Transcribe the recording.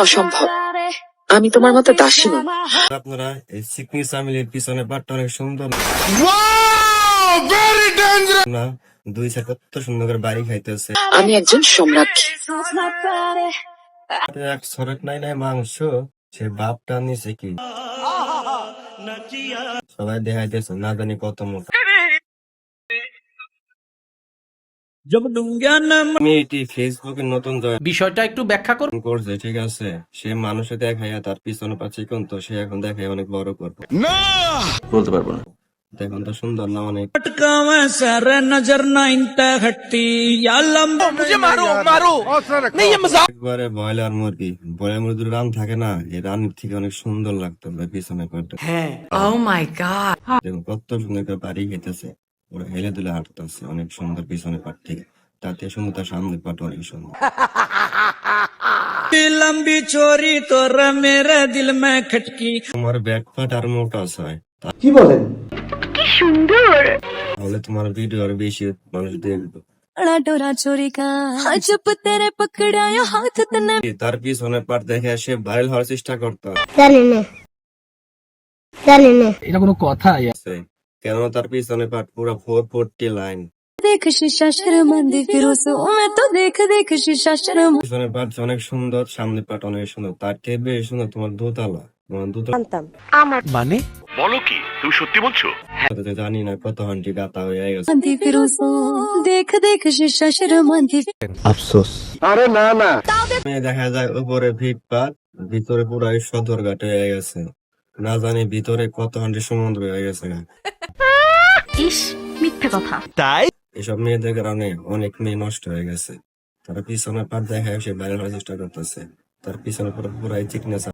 অসম্ভব, আমি তোমার মতো দাসী নই। আপনারা এই চিকনি চামিলের পিছনে পাটটা অনেক সুন্দর না, দুই সাইড কত সুন্দর করে বাড়ি খাইতেছে। আমি একজন সম্রাজ্ঞী। এক সরেক নাই নাই মাংস, সে বাপটা নিছে কি সবাই দেখাইতেছে না জানি কত মোটা। আমি এটি ফেসবুকে নতুন বিষয়টা একটু ব্যাখ্যা করুন। করছে, ঠিক আছে, সে মানুষে দেখাইয়া তার পিছনে পাচ্ছে কোন, তো সে এখন দেখায় অনেক বড় করবে। বলতে পারবো না। দেখুন তো সুন্দর না অনেক। একবারে ব্রয়লার মুরগি, ব্রয়লার মুরগির রান থাকে না, এই রানের থেকে অনেক সুন্দর লাগতো পিছনে পাটটা। Oh my god. দেখুন কত সুন্দর করে বাড়ি খেতেছে, ওরা হেলে দুলে হাঁটতেছে অনেক সুন্দর পিছনে পাট থেকে, তাতে সুন্দর তার সামনে পাট অনেক সুন্দর। লম্বি চোরি তোরা মেরে দিল মে খটকি। তোমার ব্যাক পাট আর মোটা হয়, কি বলেন? তাহলে তোমার ভিডিও আর বেশি মানুষ দেখবে। डोरा चोरी का जब तेरे पकड़ाया हाथ तने তার পিছনে পাট দেখে সে ভাইরাল হওয়ার চেষ্টা করতো, এটা কোনো কথা? কেন তার পিছনে পাট পুরো 440 লাইন। देख शीशा शर्मांदी फिर उस मैं तो देख देख शीशा शर्म পিছনে পাট অনেক সুন্দর, সামনে পাট অনেক সুন্দর, তার থেকে বেশি সুন্দর তোমার দোতলা। তোমার দোতলা মানে বলো কি, তুমি সত্যি বলছো? তো জানি না কত হান্টি গাতা হয়ে গেছে। आंधी फिर उस देख देख शीशा शर्मांदी আফসোস। দেখা যায় উপরে ভিট পাট, ভিতরে পুরো সদর ঘাট হয়ে গেছে, না জানি ভিতরে কত হান্টি সমুদ্র হয়ে গেছে। ইস মিথ্যে কথা। এসব মেয়েদের কারণে অনেক মেয়ে নষ্ট হয়ে গেছে। তারা পিছনে পাট দেখায় সে বাইরে হওয়ার চেষ্টা করতেছে, তার পিছনে পুরো পুরাই চিকনা